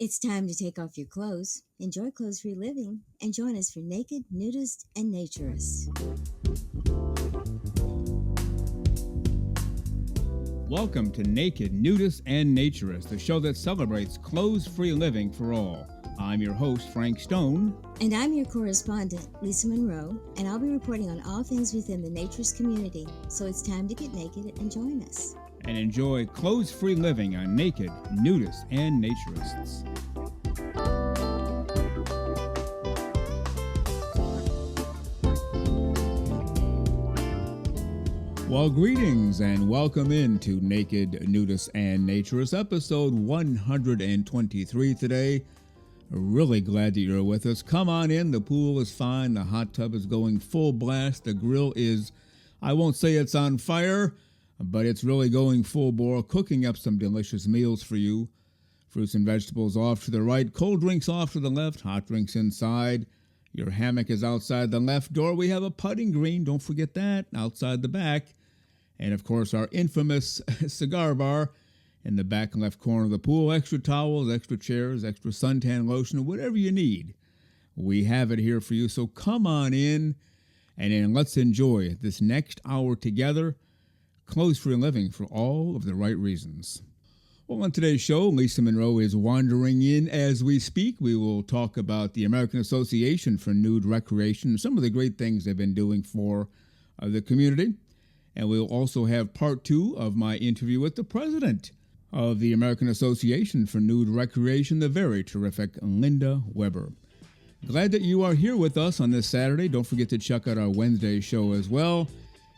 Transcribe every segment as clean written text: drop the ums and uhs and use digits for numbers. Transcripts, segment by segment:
It's time to take off your clothes, enjoy clothes-free living, and join us for Naked, Nudists, and Naturists. Welcome to Naked, Nudists, and Naturists, the show that celebrates clothes-free living for all. I'm your host, Frank Stone. And I'm your correspondent, Lisa Monroe, and I'll be reporting on all things within the naturist community. So it's time to get naked and join us. And enjoy clothes-free living on Naked, Nudists, and Naturists. Well, greetings and welcome into Naked, Nudists, and Naturists, episode 123 today. Really glad that you're with us. Come on in. The pool is fine. The hot tub is going full blast. The grill is, I won't say it's on fire, but it's really going full bore, cooking up some delicious meals for you. Fruits and vegetables off to the right, cold drinks off to the left, hot drinks inside. Your hammock is outside the left door. We have a putting green, don't forget that, outside the back. And of course, our infamous cigar bar in the back left corner of the pool. Extra towels, extra chairs, extra suntan lotion, whatever you need. We have it here for you. So come on in and then let's enjoy this next hour together. Clothes-free living for all of the right reasons. Well, on today's show, Lisa Monroe is wandering in as we speak. We will talk about the American Association for Nude Recreation, some of the great things they've been doing for the community. And we'll also have part two of my interview with the president of the American Association for Nude Recreation, the very terrific Linda WEBER. Glad that you are here with us on this Saturday. Don't forget to check out our Wednesday show as well.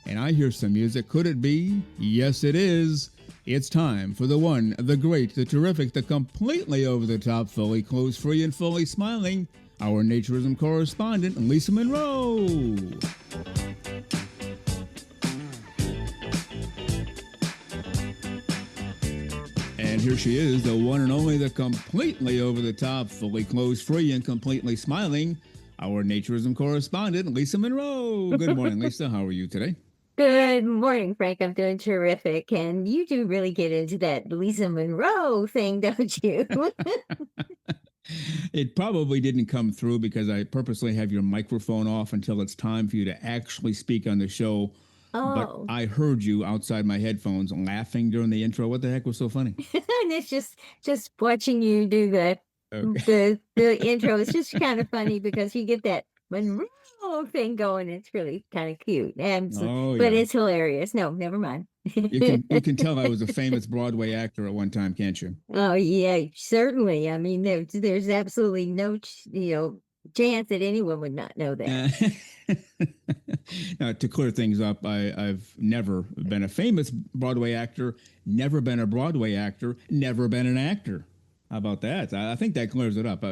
And I hear some music. Could it be? Yes, it is. It's time for the one, the great, the terrific, the completely over-the-top, fully clothes-free and fully smiling, our naturism correspondent, Lisa Monroe. And here she is, the one and only, the completely over-the-top, fully clothes-free and completely smiling, our naturism correspondent, Lisa Monroe. Good morning, Lisa. How are you today? Good morning, Frank. I'm doing terrific. And you do really get into that Lisa Monroe thing, don't you? It probably didn't come through because I purposely have your microphone off until it's time for you to actually speak on the show. Oh. But I heard you outside my headphones laughing during the intro. What the heck was so funny? And it's just watching you do that. Okay. The intro is just kind of funny because you get that Monroe thing going. It's really kind of cute. But it's hilarious. No, never mind. You can tell I was a famous Broadway actor at one time, can't you? Oh yeah, certainly. I mean, there's absolutely no chance that anyone would not know that. Now, to clear things up, I've never been a famous Broadway actor, never been a Broadway actor, never been an actor. How about that? I think that clears it up.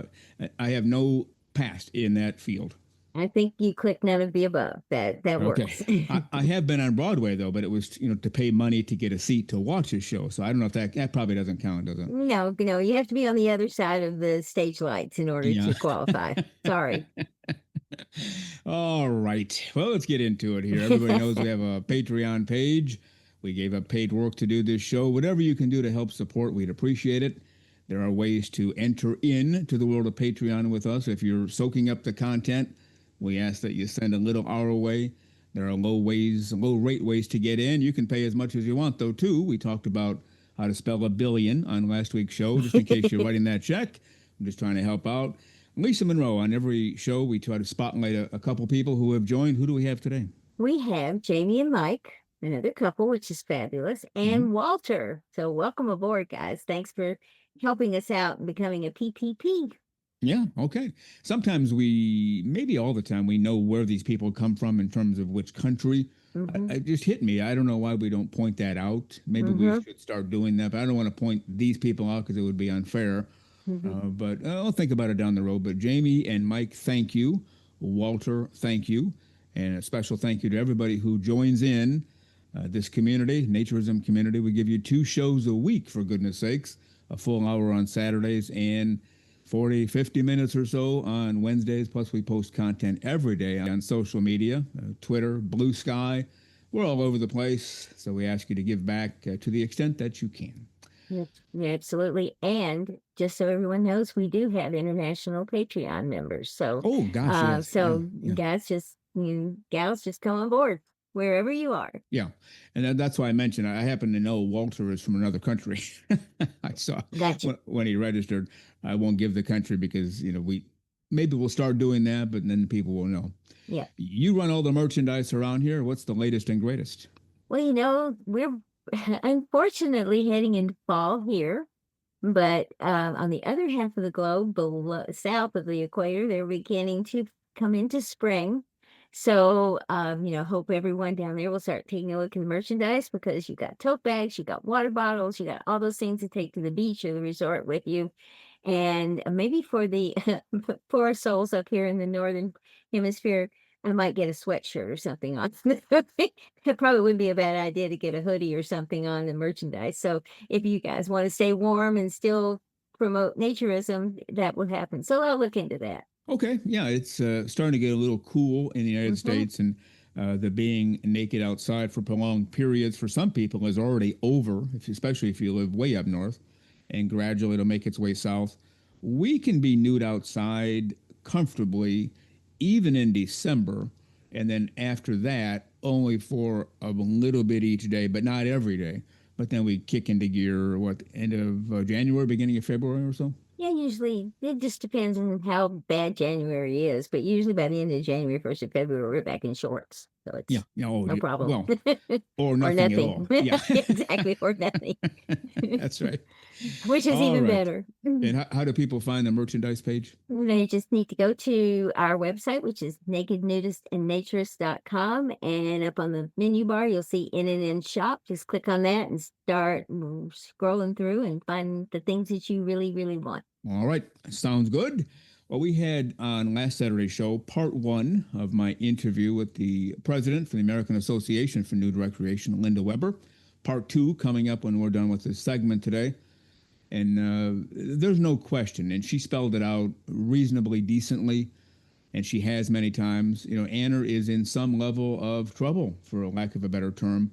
I have no past in that field. I think you click none of the above. That works. Okay. I have been on Broadway, though, but it was, to pay money to get a seat to watch a show. So I don't know if that probably doesn't count, does it? No, you have to be on the other side of the stage lights in order to qualify. Sorry. All right. Well, let's get into it here. Everybody knows we have a Patreon page. We gave up paid work to do this show. Whatever you can do to help support, we'd appreciate it. There are ways to enter in to the world of Patreon with us. If you're soaking up the content, we ask that you send a little our way. There are low rate ways to get in. You can pay as much as you want, though, too. We talked about how to spell a billion on last week's show, just in case you're writing that check. I'm just trying to help out. Lisa Monroe, on every show, we try to spotlight a couple people who have joined. Who do we have today? We have Jamie and Mike, another couple, which is fabulous, and Walter. So welcome aboard, guys. Thanks for helping us out and becoming a PPP. Yeah, okay. Sometimes maybe all the time, we know where these people come from in terms of which country. It just hit me. I don't know why we don't point that out. Maybe we should start doing that. But I don't want to point these people out because it would be unfair. But I'll think about it down the road. But Jamie and Mike, thank you. Walter, thank you. And a special thank you to everybody who joins in this community, naturism community. We give you 2 shows a week, for goodness sakes, a full hour on Saturdays and 40, 50 minutes or so on Wednesdays. Plus, we post content every day on social media, Twitter, Blue Sky. We're all over the place, so we ask you to give back to the extent that you can. Yeah, absolutely. And just so everyone knows, we do have international Patreon members. So, Oh gosh, yes, yeah, yeah. Gals, just come on board wherever you are. Yeah, and that's why I mentioned I happen to know Walter is from another country. I saw Gotcha. when he registered. I won't give the country because we'll start doing that, but then people will know. Yeah. You run all the merchandise around here. What's the latest and greatest? Well, we're unfortunately heading into fall here. But on the other half of the globe, south of the equator, they're beginning to come into spring. So, hope everyone down there will start taking a look at the merchandise because you got tote bags, you got water bottles, you got all those things to take to the beach or the resort with you. And maybe for the poor souls up here in the northern hemisphere, I might get a sweatshirt or something on. It probably wouldn't be a bad idea to get a hoodie or something on the merchandise. So if you guys want to stay warm and still promote naturism, that would happen. So I'll look into that. Okay, yeah, it's starting to get a little cool in the United States, and the being naked outside for prolonged periods for some people is already over, especially if you live way up north, and gradually it'll make its way south. We can be nude outside comfortably, even in December, and then after that, only for a little bit each day, but not every day. But then we kick into gear, end of January, beginning of February or so? Yeah, usually it just depends on how bad January is, but usually by the end of January, 1st of February, we're back in shorts. So Yeah. it's Oh, no problem. well, or Or nothing at all. nothing. Yeah. Exactly, or nothing. That's right. Which is All even right. better. And how do people find the merchandise page? They just need to go to our website, which is nakednudistandnaturist.com. And up on the menu bar, you'll see In Shop. Just click on that and start scrolling through and find the things that you really, really want. All right. Sounds good. Well, we had on last Saturday's show part one of my interview with the president for the American Association for Nude Recreation, Linda WEBER. Part two coming up when we're done with this segment today. And there's no question, and she spelled it out reasonably decently, and she has many times. AANR is in some level of trouble, for a lack of a better term,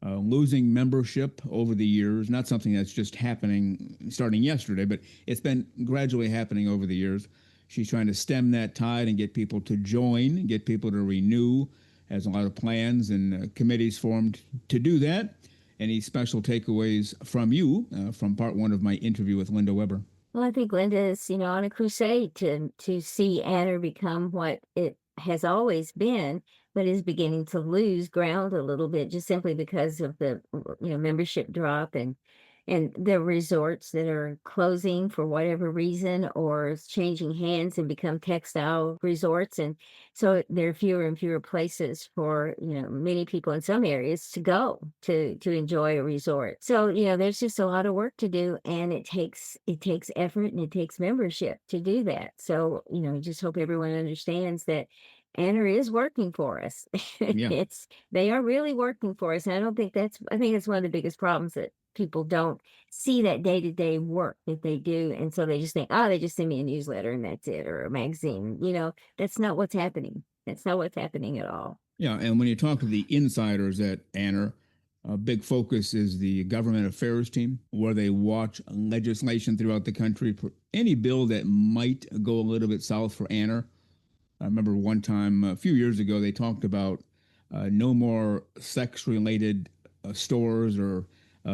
losing membership over the years. Not something that's just happening starting yesterday, but it's been gradually happening over the years. She's trying to stem that tide and get people to join, get people to renew. Has a lot of plans and committees formed to do that. Any special takeaways from you from part one of my interview with Linda WEBER? Well, I think Linda is, on a crusade to see AANR become what it has always been, but is beginning to lose ground a little bit just simply because of the membership drop and the resorts that are closing for whatever reason or changing hands and become textile resorts. And so there are fewer and fewer places for, many people in some areas to go to enjoy a resort. So, there's just a lot of work to do, and it takes effort and it takes membership to do that. So, just hope everyone understands that AANR is working for us. Yeah. They are really working for us. And I think it's one of the biggest problems that people don't see that day-to-day work that they do. And so they just think, oh, they just send me a newsletter and that's it, or a magazine. That's not what's happening. That's not what's happening at all. Yeah, and when you talk to the insiders at AANR, a big focus is the government affairs team, where they watch legislation throughout the country for any bill that might go a little bit south for AANR. I remember one time a few years ago, they talked about no more sex-related stores or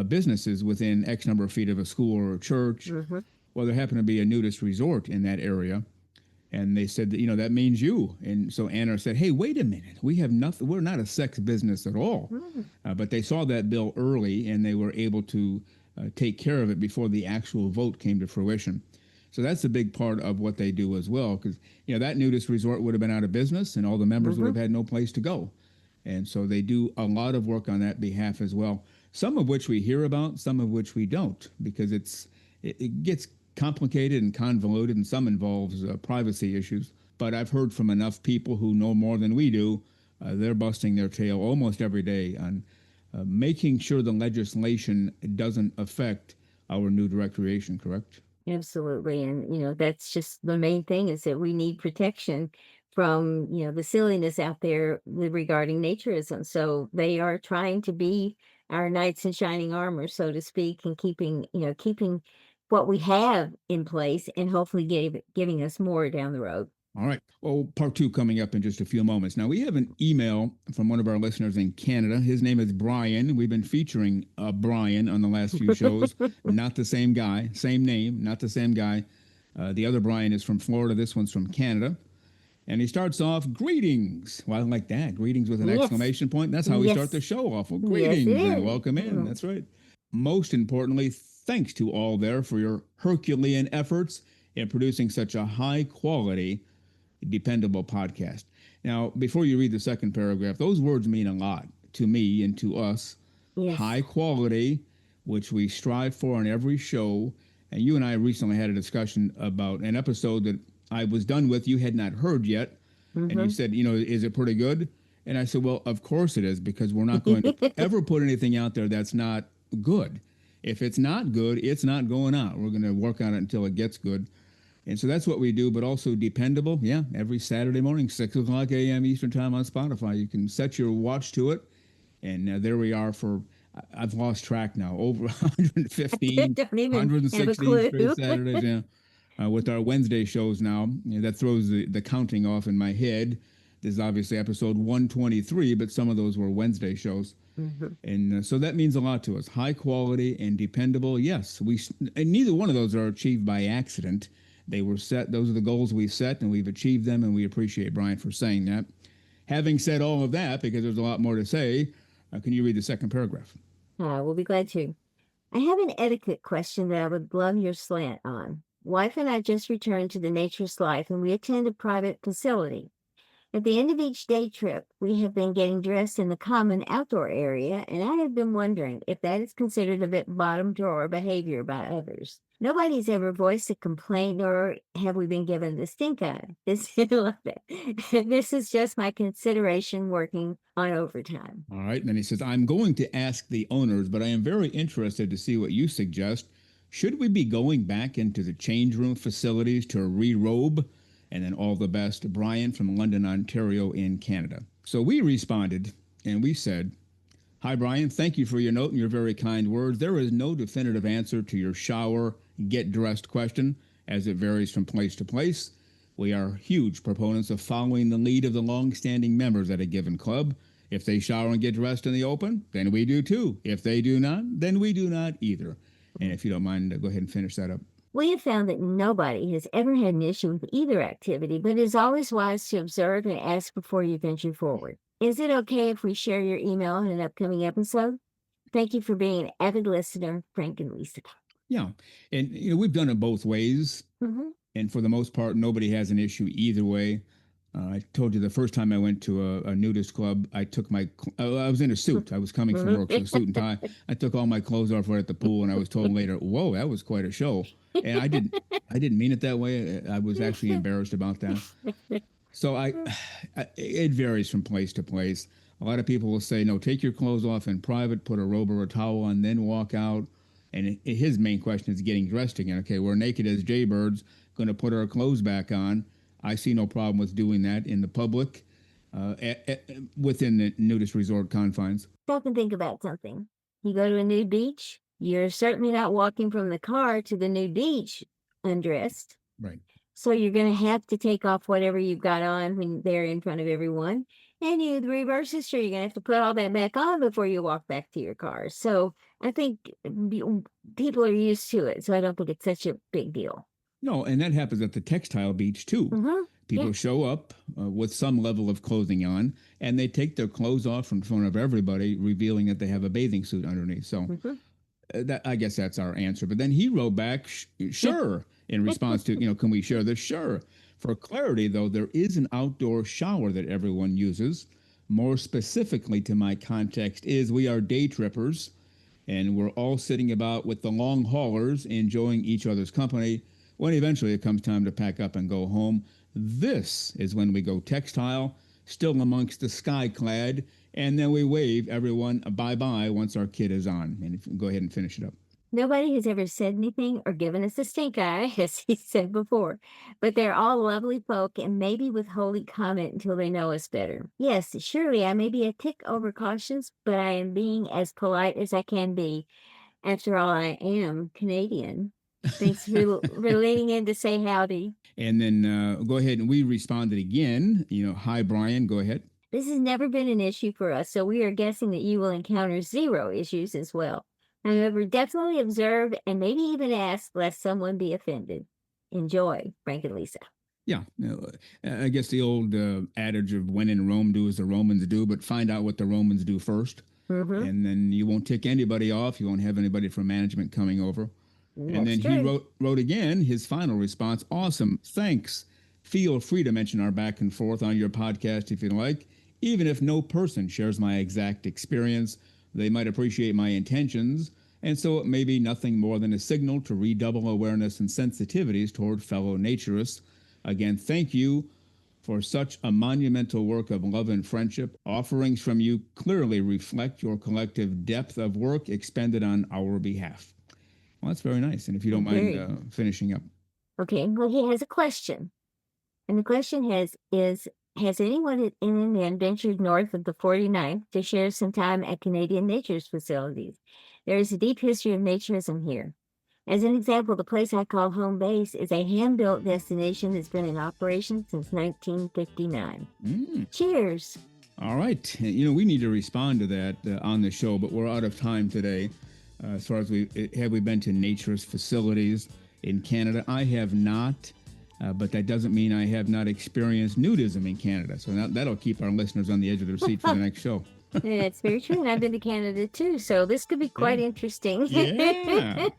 businesses within X number of feet of a school or a church. Mm-hmm. Well, there happened to be a nudist resort in that area. And they said that, that means you. And so AANR said, hey, wait a minute. We have nothing. We're not a sex business at all. Mm-hmm. But they saw that bill early and they were able to take care of it before the actual vote came to fruition. So that's a big part of what they do as well, because, that nudist resort would have been out of business and all the members would have had no place to go. And so they do a lot of work on that behalf as well, some of which we hear about, some of which we don't, because it gets complicated and convoluted, and some involves privacy issues. But I've heard from enough people who know more than we do. They're busting their tail almost every day on making sure the legislation doesn't affect our nude recreation, correct? Absolutely. And, that's just the main thing, is that we need protection from, the silliness out there regarding naturism. So they are trying to be our knights in shining armor, so to speak, and keeping what we have in place and hopefully giving us more down the road. All right. Well, part 2 coming up in just a few moments. Now, we have an email from one of our listeners in Canada. His name is Brian. We've been featuring Brian on the last few shows. Not the same guy, same name, not the same guy. The other Brian is from Florida. This one's from Canada. And he starts off, greetings. Well, I like that. Greetings with an exclamation point. That's how we start the show off. Well, greetings and welcome in. That's right. Most importantly, thanks to all there for your Herculean efforts in producing such a high quality, dependable podcast. Now, before you read the second paragraph, those words mean a lot to me and to us. Yes. High quality, which we strive for on every show. And you and I recently had a discussion about an episode that I was done with, you had not heard yet. Mm-hmm. And you said, is it pretty good? And I said, well, of course it is, because we're not going to ever put anything out there that's not good. If it's not good, it's not going out. We're going to work on it until it gets good. And so that's what we do, but also dependable. Yeah, every Saturday morning, 6 o'clock a.m. Eastern Time on Spotify. You can set your watch to it. And there we are for, I've lost track now, over 115, 116 straight Saturdays. Yeah. With our Wednesday shows now, that throws the counting off in my head. This is obviously episode 123, but some of those were Wednesday shows. Mm-hmm. And so that means a lot to us. High quality and dependable. Yes, and neither one of those are achieved by accident. They were set. Those are the goals we set, and we've achieved them, and we appreciate Brian for saying that. Having said all of that, because there's a lot more to say, can you read the second paragraph? We'll be glad to. I have an etiquette question that I would love your slant on. Wife and I just returned to the naturist life, and we attend a private facility. At the end of each day trip, we have been getting dressed in the common outdoor area, and I have been wondering if that is considered a bit bottom drawer behavior by others. Nobody's ever voiced a complaint, nor have we been given the stink eye. This is just my consideration working on overtime. All right. And then he says, I'm going to ask the owners, but I am very interested to see what you suggest. Should we be going back into the change room facilities to re-robe? And then all the best, Brian from London, Ontario in Canada. So we responded and we said, hi, Brian, thank you for your note and your very kind words. There is no definitive answer to your shower, get dressed question, as it varies from place to place. We are huge proponents of following the lead of the long-standing members at a given club. If they shower and get dressed in the open, then we do too. If they do not, then we do not either. And if you don't mind, go ahead and finish that up. We have found that nobody has ever had an issue with either activity, but it is always wise to observe and ask before you venture forward. Is it okay if we share your email in an upcoming episode? Thank you for being an avid listener, Frank and Lisa. Yeah, and we've done it both ways, and for the most part, nobody has an issue either way. I told you the first time I went to a nudist club, I was in a suit. I was coming from work, so suit and tie. I took all my clothes off right at the pool, and I was told later, whoa, that was quite a show. And I didn't mean it that way. I was actually embarrassed about that. So it varies from place to place. A lot of people will say, no, take your clothes off in private, put a robe or a towel on, then walk out. And his main question is getting dressed again. Okay, we're naked as jaybirds, going to put our clothes back on. I see no problem with doing that in the public, within the nudist resort confines. Stop and think about something. You go to a nude beach, you're certainly not walking from the car to the nude beach undressed. Right. So you're going to have to take off whatever you've got on when they're in front of everyone. And the reverse is true. You're going to have to put all that back on before you walk back to your car. So I think people are used to it. So I don't think it's such a big deal. No, and that happens at the textile beach, too. People show up with some level of clothing on, and they take their clothes off in front of everybody, revealing that they have a bathing suit underneath. So I guess that's our answer. But then he wrote back, sure, in response to, can we share this? Sure. For clarity, though, there is an outdoor shower that everyone uses. More specifically to my context is we are day trippers, and we're all sitting about with the long haulers, enjoying each other's company. When eventually it comes time to pack up and go home, this is when we go textile, still amongst the sky-clad, and then we wave everyone bye-bye once our kid is on. And go ahead and finish it up. Nobody has ever said anything or given us a stink eye, as he said before, but they're all lovely folk and maybe withholding comment until they know us better. Yes, surely I may be a tick overcautious, but I am being as polite as I can be. After all, I am Canadian. Thanks for relating in to say howdy. And then go ahead and we responded again. Hi, Brian, go ahead. This has never been an issue for us, so we are guessing that you will encounter zero issues as well. However, definitely observe and maybe even ask lest someone be offended. Enjoy, Frank and Lisa. Yeah, I guess the old adage of when in Rome, do as the Romans do, but find out what the Romans do first. Mm-hmm. And then you won't tick anybody off. You won't have anybody from management coming over. And then he wrote again his final response. Awesome. Thanks. Feel free to mention our back and forth on your podcast if you like. Even if no person shares my exact experience, they might appreciate my intentions, and so it may be nothing more than a signal to redouble awareness and sensitivities toward fellow naturists. Again, thank you for such a monumental work of love and friendship. Offerings from you clearly reflect your collective depth of work expended on our behalf. Well, that's very nice. And if you don't mind finishing up. Okay, well, he has a question. And the question is, has anyone in England ventured north of the 49th to share some time at Canadian Naturist facilities? There is a deep history of naturism here. As an example, the place I call home base is a hand-built destination that's been in operation since 1959. Cheers. All right. We need to respond to that on the show, but we're out of time today. As far as have we been to naturist facilities in Canada? I have not. But that doesn't mean I have not experienced nudism in Canada. So that'll keep our listeners on the edge of their seat for the next show. That's very true. And I've been to Canada too. So this could be quite interesting. Yeah.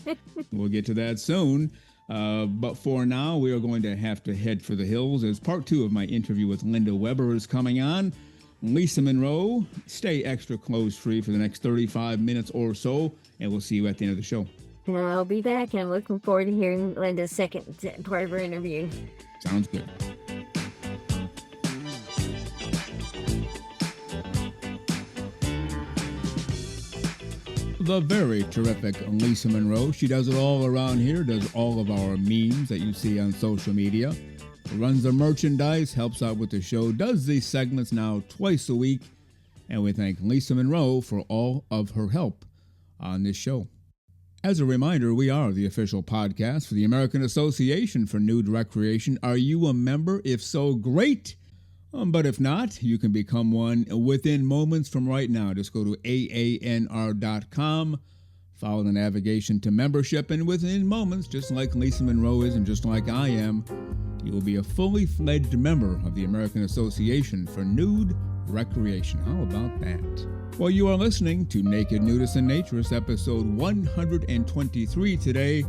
We'll get to that soon. But for now, we are going to have to head for the hills as part 2 of my interview with Linda WEBER is coming on. Lisa Monroe, stay extra clothes-free for the next 35 minutes or so, and we'll see you at the end of the show. And I'll be back, and I'm looking forward to hearing Linda's second part of her interview. Sounds good. The very terrific Lisa Monroe. She does it all around here, does all of our memes that you see on social media, runs the merchandise, helps out with the show, does these segments now twice a week, and we thank Lisa Monroe for all of her help on this show. As a reminder, we are the official podcast for the American Association for Nude Recreation. Are you a member? If so, great. But if not, you can become one within moments from right now. Just go to AANR.com, follow the navigation to membership, and within moments, just like Lisa Monroe is and just like I am, you will be a fully fledged member of the American Association for Nude Recreation. How about that? Well, you are listening to Naked Nudists and Naturists, episode 123 today.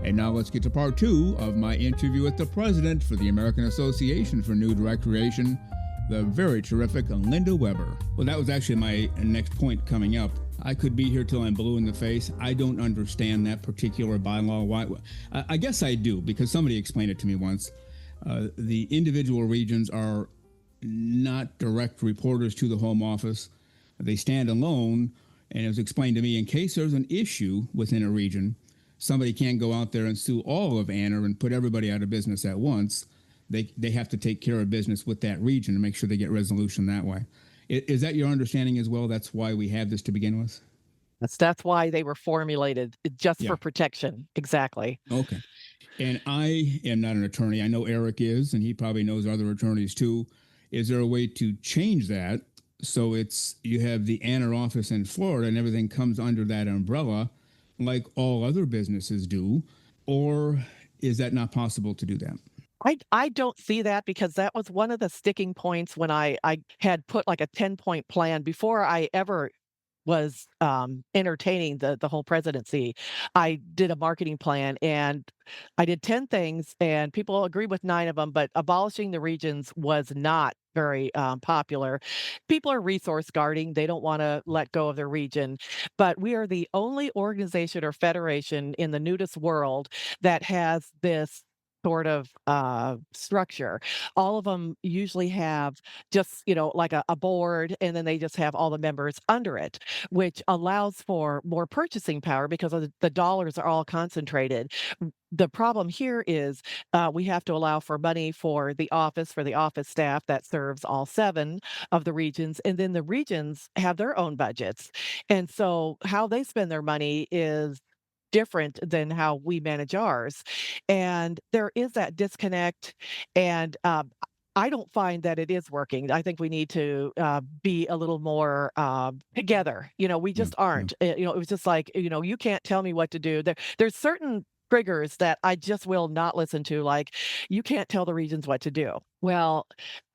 And now let's get to part 2 of my interview with the president for the American Association for Nude Recreation, the very terrific Linda WEBER. Well, that was actually my next point coming up. I could be here till I'm blue in the face. I don't understand that particular bylaw. Why? I guess I do, because somebody explained it to me once. The individual regions are not direct reporters to the Home Office. They stand alone, and it was explained to me, in case there's an issue within a region, somebody can't go out there and sue all of AANR and put everybody out of business at once. They have to take care of business with that region and make sure they get resolution that way. Is that your understanding as well? That's why we have this to begin with? That's why they were formulated, just for protection. Exactly. Okay. And I am not an attorney. I know Eric is, and he probably knows other attorneys too. Is there a way to change that so you have the AANR office in Florida and everything comes under that umbrella like all other businesses do? Or is that not possible to do that? I don't see that, because that was one of the sticking points when I had put like a 10-point plan before I ever was entertaining the whole presidency. I did a marketing plan and I did 10 things, and people agreed with 9 of them, but abolishing the regions was not very popular. People are resource guarding. They don't want to let go of their region. But we are the only organization or federation in the nudist world that has this sort of structure. All of them usually have just, like a board, and then they just have all the members under it, which allows for more purchasing power because of the dollars are all concentrated. The problem here is we have to allow for money for the office staff that serves all 7 of the regions, and then the regions have their own budgets. And so how they spend their money is different than how we manage ours. And there is that disconnect. And I don't find that it is working. I think we need to be a little more together. We Yeah, just yeah, aren't. It was just like, you can't tell me what to do. There's certain triggers that I just will not listen to. Like, you can't tell the regions what to do. Well,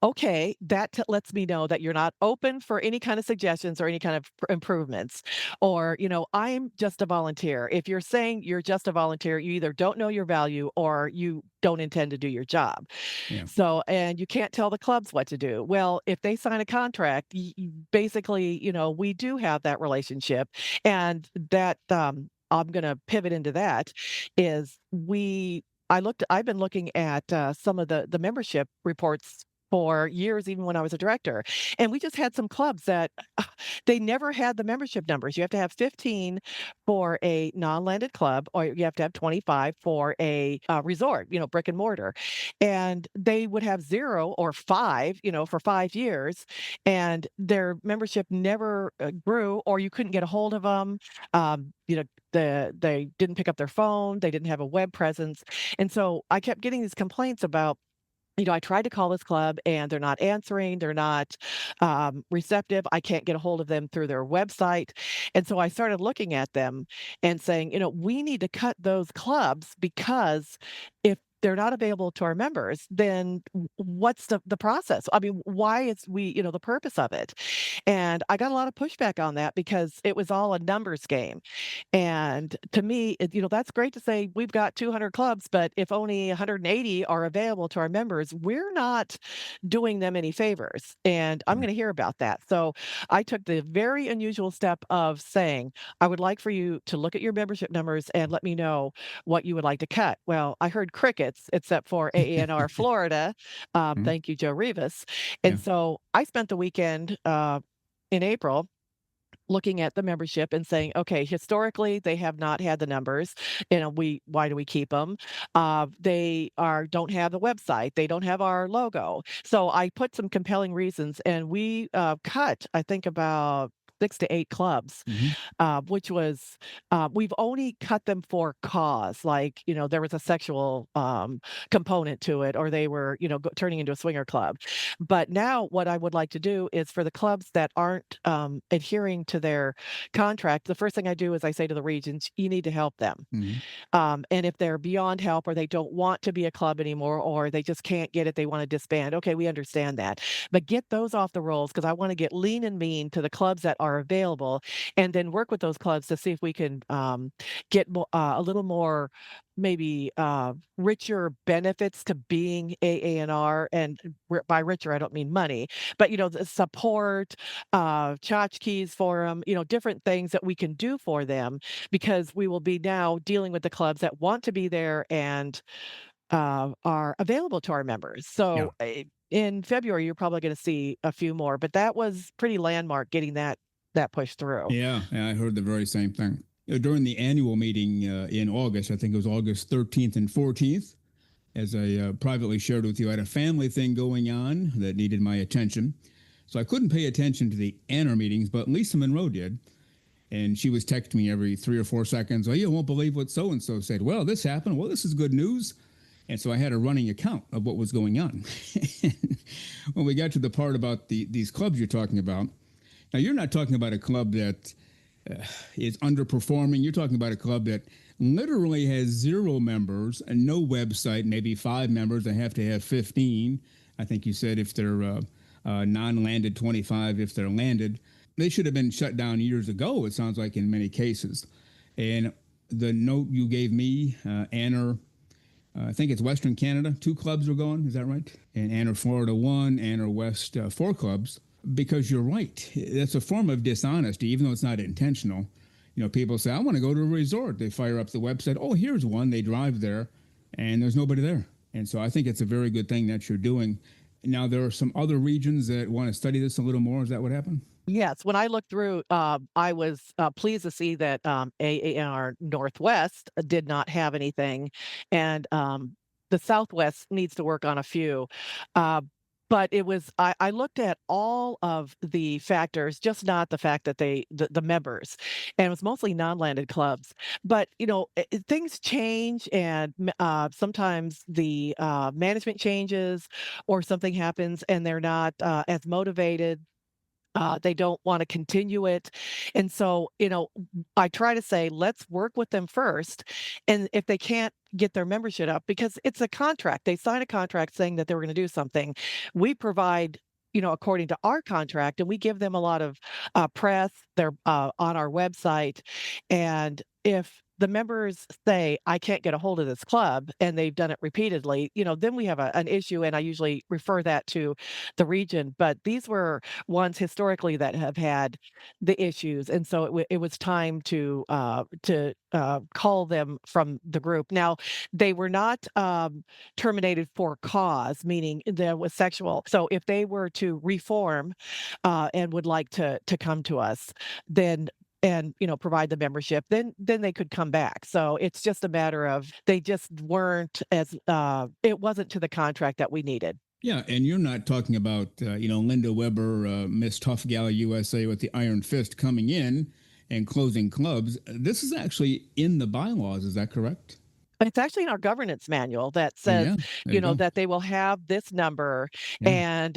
okay, that lets me know that you're not open for any kind of suggestions or any kind of improvements. Or, I'm just a volunteer. If you're saying you're just a volunteer, you either don't know your value or you don't intend to do your job. yeah, So, and you can't tell the clubs what to do. Well, if they sign a contract, basically, we do have that relationship. And that, I'm going to pivot into that is I've been looking at some of the membership reports for years, even when I was a director. And we just had some clubs that they never had the membership numbers. You have to have 15 for a non-landed club, or you have to have 25 for a resort, brick and mortar. And they would have 0 or 5, for 5 years, and their membership never grew, or you couldn't get a hold of them. They didn't pick up their phone. They didn't have a web presence. And so I kept getting these complaints about, I tried to call this club and they're not answering. They're not receptive. I can't get a hold of them through their website. And so I started looking at them and saying, we need to cut those clubs, because if they're not available to our members, then what's the process? I mean, why is the purpose of it? And I got a lot of pushback on that because it was all a numbers game. And to me, that's great to say we've got 200 clubs, but if only 180 are available to our members, we're not doing them any favors. And I'm yeah, going to hear about that. So I took the very unusual step of saying, I would like for you to look at your membership numbers and let me know what you would like to cut. Well, I heard crickets, except for AANR Florida. mhm, Thank you, Joe Rivas. yeah, And so I spent the weekend in April looking at the membership and saying, okay, historically they have not had the numbers. Why do we keep them? They don't have the website. They don't have our logo. So I put some compelling reasons, and we cut, I think, about 6 to 8 clubs, mhm, which was we've only cut them for cause, like, there was a sexual component to it, or they were, turning into a swinger club. But now what I would like to do is for the clubs that aren't adhering to their contract, the first thing I do is I say to the regions, you need to help them. mhm, And if they're beyond help, or they don't want to be a club anymore, or they just can't get it, they want to disband. Okay, we understand that. But get those off the rolls, because I want to get lean and mean to the clubs that are available, and then work with those clubs to see if we can get a little more, maybe richer benefits to being AANR. And by richer, I don't mean money, but the support, tchotchkes for them, different things that we can do for them, because we will be now dealing with the clubs that want to be there and are available to our members. yeah, So in February, you're probably going to see a few more, but that was pretty landmark getting that pushed through. yeah. I heard the very same thing. During the annual meeting in August, I think it was August 13th and 14th, as I privately shared with you, I had a family thing going on that needed my attention. So I couldn't pay attention to the AANR meetings, but Lisa Monroe did. And she was texting me every 3 or 4 seconds. Oh, you won't believe what so-and-so said. Well, this happened. Well, this is good news. And so I had a running account of what was going on. When we got to the part about these clubs you're talking about, now you're not talking about a club that is underperforming. You're talking about a club that literally has 0 members and no website, maybe 5 members. They have to have 15. I think you said if they're non-landed, 25 if they're landed. They should have been shut down years ago, it sounds like, in many cases. And the note you gave me, AANR, I think it's Western Canada, 2 clubs were gone. Is that right? And AANR Florida 1, AANR West 4 clubs. Because you're right. That's a form of dishonesty, even though it's not intentional. People say, I want to go to a resort. They fire up the website. Oh, here's one. They drive there, and there's nobody there. And so I think it's a very good thing that you're doing. Now, there are some other regions that want to study this a little more. Is that what happened? Yes, when I looked through, I was pleased to see that AANR Northwest did not have anything, and the Southwest needs to work on a few. Uh, but I looked at all of the factors, just not the fact that the members, and it was mostly non-landed clubs. But things change, and sometimes the management changes, or something happens, and they're not as motivated. They don't want to continue it. And so, I try to say, let's work with them first. And if they can't get their membership up, because it's a contract, they sign a contract saying that they were going to do something. We provide, according to our contract, and we give them a lot of press. They're on our website. And if the members say, I can't get a hold of this club, and they've done it repeatedly, then we have an issue. And I usually refer that to the region. But these were ones historically that have had the issues, and so it was time to call them from the group. Now, they were not terminated for cause, meaning there was sexual. So if they were to reform and would like to come to us, then and provide the membership, then they could come back. So it's just a matter of they just weren't as it wasn't to the contract that we needed. Yeah, and you're not talking about, Linda Weber, Miss Tough Gal USA with the iron fist coming in and closing clubs. This is actually in the bylaws. Is that correct? It's actually in our governance manual that Oh, says, yeah, there you go. that they will have this number, Yeah.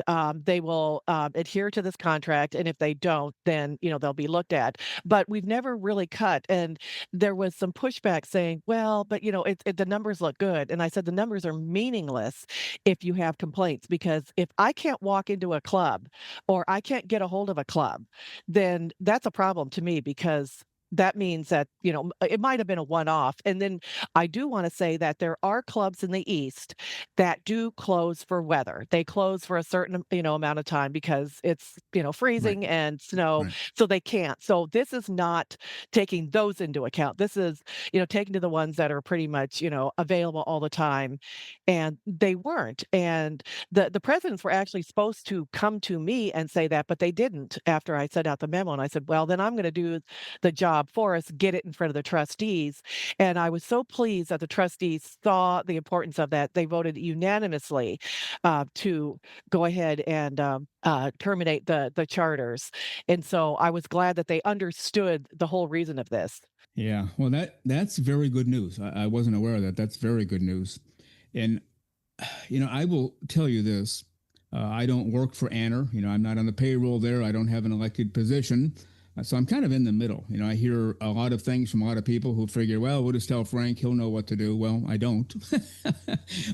and they will adhere to this contract. And if they don't, then, they'll be looked at. But we've never really cut. And there was some pushback saying, well, but, the numbers look good. And I said, the numbers are meaningless if you have complaints, because if I can't walk into a club or I can't get a hold of a club, then that's a problem to me, because that means that, it might have been a one off. And then I do want to say that there are clubs in the East that do close for weather. They close for a certain, amount of time because it's, Right. freezing and snow, Right. so they can't. So this is not taking those into account. This is, taking to the ones that are pretty much, available all the time, and they weren't. And the presidents were actually supposed to come to me and say that, but they didn't after I sent out the memo. And I said, well, then I'm going to do the job for us, get it in front of the trustees. And I was so pleased that the trustees saw the importance of that. They voted unanimously to go ahead and terminate the charters. And so I was glad that they understood the whole reason of this. Yeah. Well, that's very good news. I wasn't aware of that. That's very good news. And I will tell you this. I don't work for AANR. I'm not on the payroll there. I don't have an elected position. So I'm kind of in the middle. I hear a lot of things from a lot of people who figure, well, we'll just tell Frank, he'll know what to do. Well, I don't.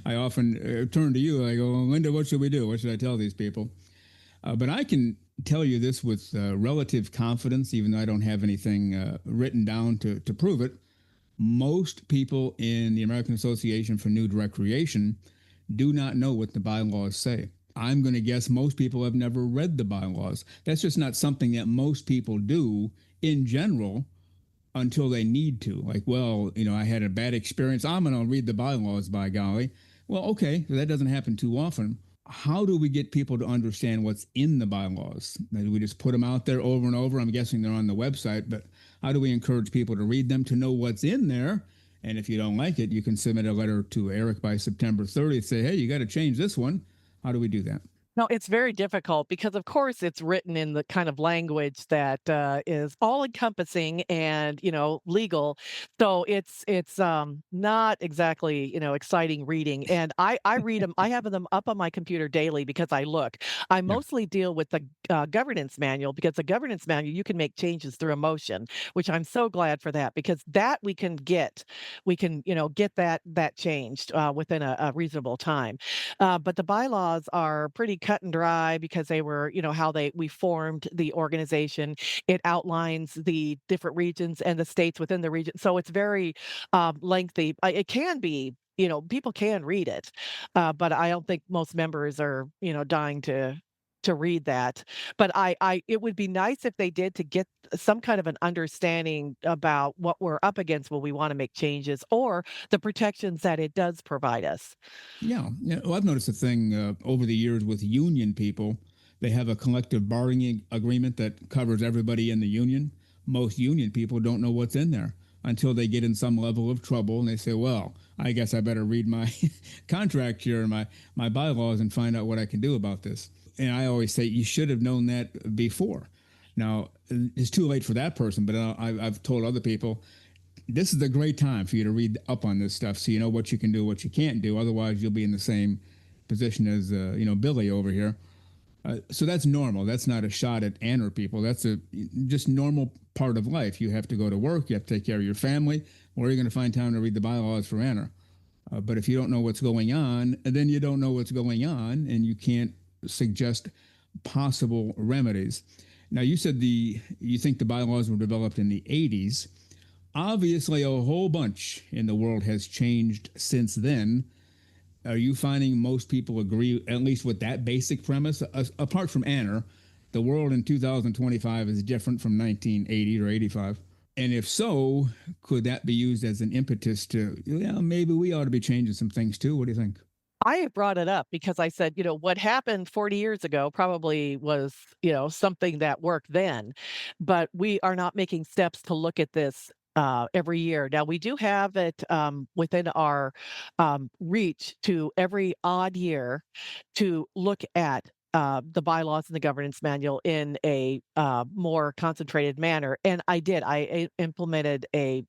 I often turn to you. I go, well, Linda, what should we do? What should I tell these people? But I can tell you this with relative confidence, even though I don't have anything written down to prove it. Most people in the American Association for Nude Recreation do not know what the bylaws say. I'm going to guess most people have never read the bylaws. That's just not something that most people do in general until they need to. Like, well, I had a bad experience. I'm going to read the bylaws, by golly. Well, okay, that doesn't happen too often. How do we get people to understand what's in the bylaws? Do we just put them out there over and over? I'm guessing they're on the website, but how do we encourage people to read them, to know what's in there? And if you don't like it, you can submit a letter to Eric by September 30th. Say, hey, you got to change this one. How do we do that? No, it's very difficult because, of course, it's written in the kind of language that is all encompassing and legal. So it's not exactly exciting reading. And I read them. I have them up on my computer daily because I look. I Yeah. mostly deal with the governance manual, because the governance manual you can make changes through a motion, which I'm so glad for that, because that we can get get that changed within a reasonable time. But the bylaws are pretty cut and dry because they were, how we formed the organization. It outlines the different regions and the states within the region. So it's very lengthy. It can be, people can read it, but I don't think most members are, dying to to read that. But it would be nice if they did, to get some kind of an understanding about what we're up against when we want to make changes, or the protections that it does provide us. Yeah. Well, I've noticed a thing over the years with union people. They have a collective bargaining agreement that covers everybody in the union. Most union people don't know what's in there until they get in some level of trouble and they say, well, I guess I better read my contract here, my bylaws, and find out what I can do about this. And I always say you should have known that before. Now, it's too late for that person, but I've told other people, this is a great time for you to read up on this stuff so you know what you can do, what you can't do. Otherwise, you'll be in the same position as Billy over here. So that's normal. That's not a shot at AANR people. That's a just normal part of life. You have to go to work. You have to take care of your family. Where are you going to find time to read the bylaws for AANR? But if you don't know what's going on, then you don't know what's going on, and you can't suggest possible remedies. Now, you said you think the bylaws were developed in the 80s. Obviously, a whole bunch in the world has changed since then. Are you finding most people agree at least with that basic premise? Apart from AANR, the world in 2025 is different from 1980 or 85. And if so, could that be used as an impetus to, maybe we ought to be changing some things too? What do you think? I brought it up because I said, what happened 40 years ago probably was, something that worked then, but we are not making steps to look at this every year. Now, we do have it within our reach to every odd year to look at the bylaws and the governance manual in a more concentrated manner. And I did. I implemented a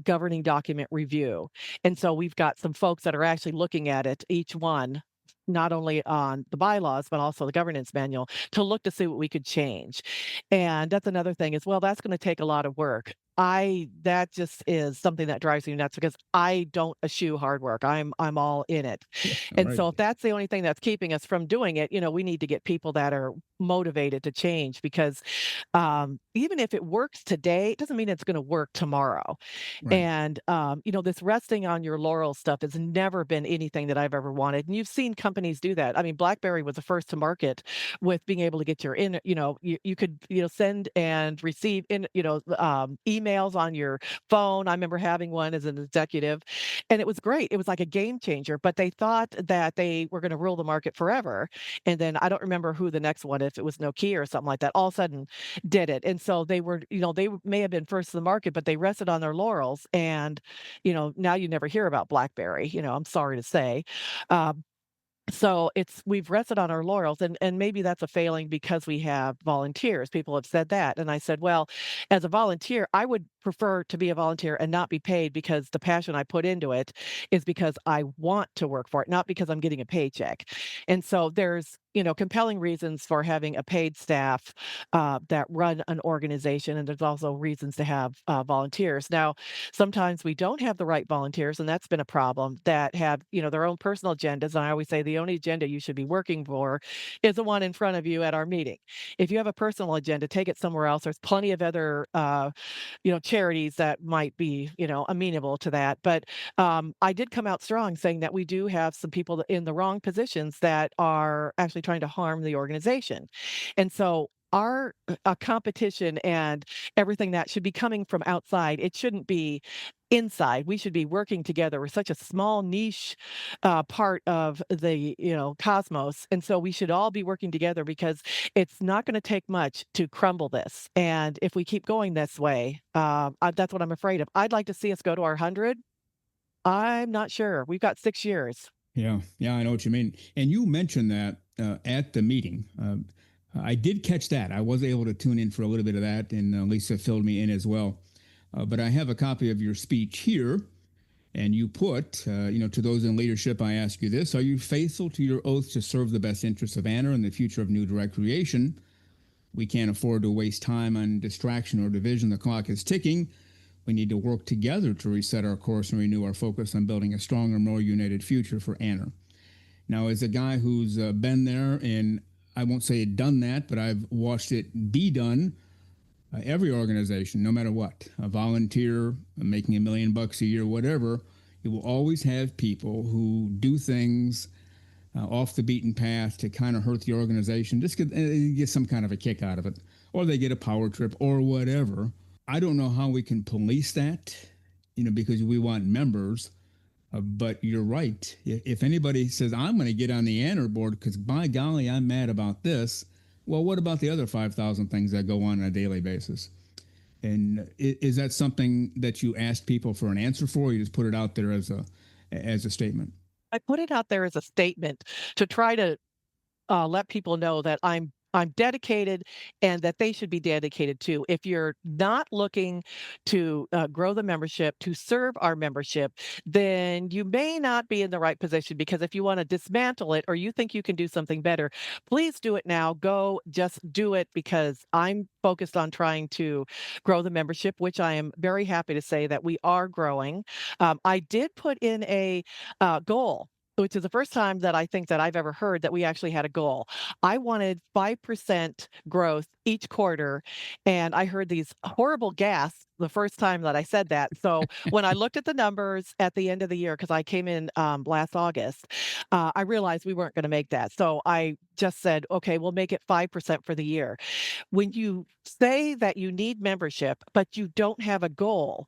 governing document review. And so we've got some folks that are actually looking at it, each one, not only on the bylaws, but also the governance manual, to look to see what we could change. And that's another thing as well. That's going to take a lot of work. That just is something that drives me nuts because I don't eschew hard work. I'm all in it. Yeah, And right. so if that's the only thing that's keeping us from doing it, we need to get people that are motivated to change, because even if it works today, it doesn't mean it's going to work tomorrow. Right. And this resting on your laurel stuff has never been anything that I've ever wanted. And you've seen companies do that. I mean, BlackBerry was the first to market with being able to get your you could send and receive emails on your phone. I remember having one as an executive, and it was great. It was like a game changer. But they thought that they were going to rule the market forever. And then I don't remember who the next one, if it was Nokia or something like that, all of a sudden did it. And so they were, they may have been first to the market, but they rested on their laurels. And, now you never hear about BlackBerry, I'm sorry to say. So we've rested on our laurels, and maybe that's a failing because we have volunteers. People have said that. And I said, well, as a volunteer, I would prefer to be a volunteer and not be paid, because the passion I put into it is because I want to work for it, not because I'm getting a paycheck. And so there's, compelling reasons for having a paid staff that run an organization. And there's also reasons to have volunteers. Now, sometimes we don't have the right volunteers, and that's been a problem, that have, their own personal agendas. And I always say the only agenda you should be working for is the one in front of you at our meeting. If you have a personal agenda, take it somewhere else. There's plenty of other, charities that might be, amenable to that. But I did come out strong saying that we do have some people in the wrong positions that are actually trying to harm the organization. And so our competition and everything that should be coming from outside. It shouldn't be inside. We should be working together. We're such a small niche part of the cosmos, and so we should all be working together, because it's not going to take much to crumble this. And if we keep going this way, that's what I'm afraid of. I'd like to see us go to our 100. I'm not sure. We've got 6 years. Yeah, I know what you mean. And you mentioned that at the meeting. I did catch that. I was able to tune in for a little bit of that, and Lisa filled me in as well. But I have a copy of your speech here, and you put, to those in leadership, I ask you this: are you faithful to your oath to serve the best interests of AANR and the future of nude recreation? We can't afford to waste time on distraction or division. The clock is ticking. We need to work together to reset our course and renew our focus on building a stronger, more united future for AANR. Now, as a guy who's been there, and I won't say done that, but I've watched it be done. Every organization, no matter what, a volunteer making $1 million a year, whatever, you will always have people who do things off the beaten path to kind of hurt the organization, just get some kind of a kick out of it, or they get a power trip or whatever. I don't know how we can police that, because we want members. But you're right. If anybody says, I'm going to get on the AANR board because, by golly, I'm mad about this, well, what about the other 5,000 things that go on a daily basis? And is that something that you ask people for an answer for, or you just put it out there as a statement? I put it out there as a statement to try to let people know that I'm dedicated and that they should be dedicated too. If you're not looking to grow the membership, to serve our membership, then you may not be in the right position, because if you want to dismantle it or you think you can do something better, please do it now. Go, just do it, because I'm focused on trying to grow the membership, which I am very happy to say that we are growing. I did put in a goal, which is the first time that I think that I've ever heard that we actually had a goal. I wanted 5% growth each quarter, and I heard these horrible gasps the first time that I said that. So when I looked at the numbers at the end of the year, because I came in last August, I realized we weren't going to make that. So I just said, okay, we'll make it 5% for the year. When you say that you need membership, but you don't have a goal,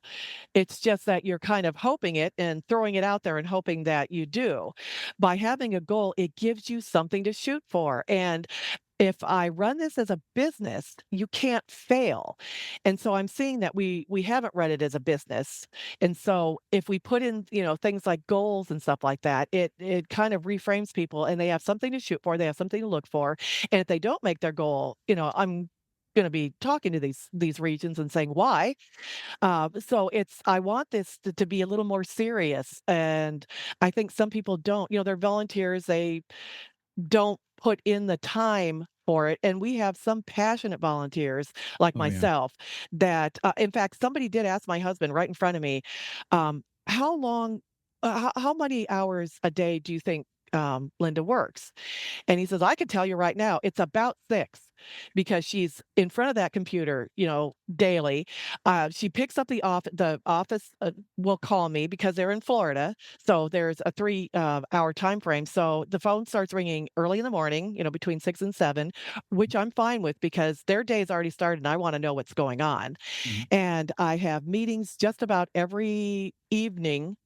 it's just that you're kind of hoping it and throwing it out there and hoping that you do. By having a goal, it gives you something to shoot for. And if I run this as a business, you can't fail. And so I'm seeing that we haven't run it as a business. And so if we put in, things like goals and stuff like that, it kind of reframes people, and they have something to shoot for, they have something to look for. And if they don't make their goal, I'm going to be talking to these regions and saying why. So I want this to be a little more serious. And I think some people don't, they're volunteers. They don't put in the time for it. And we have some passionate volunteers like Oh, yeah. myself that, in fact, somebody did ask my husband right in front of me, how long, how many hours a day do you think Linda works? And he says, I can tell you right now, it's about 6, because she's in front of that computer, daily. She picks up the office will call me because they're in Florida. So there's a 3 hour time frame. So the phone starts ringing early in the morning, between 6 and 7, which I'm fine with because their day's already started and I want to know what's going on. Mm-hmm. And I have meetings just about every evening.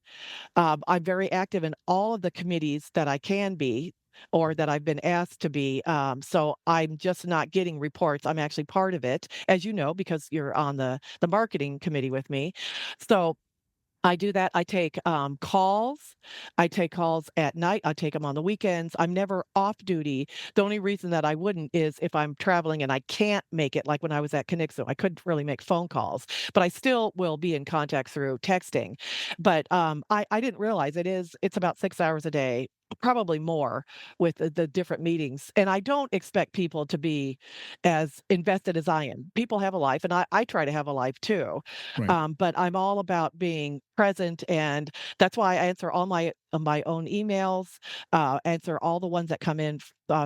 I'm very active in all of the committees that I can be, or that I've been asked to be. So I'm just not getting reports. I'm actually part of it, as you know, because you're on the marketing committee with me. So I do that. I take calls. I take calls at night. I take them on the weekends. I'm never off duty. The only reason that I wouldn't is if I'm traveling and I can't make it, like when I was at Conixo. I couldn't really make phone calls, but I still will be in contact through texting. But I didn't realize it's about 6 hours a day, probably more, with the different meetings. And I don't expect people to be as invested as I am. People have a life, and I try to have a life too. Right. But I'm all about being present, and that's why I answer all my own emails, answer all the ones that come in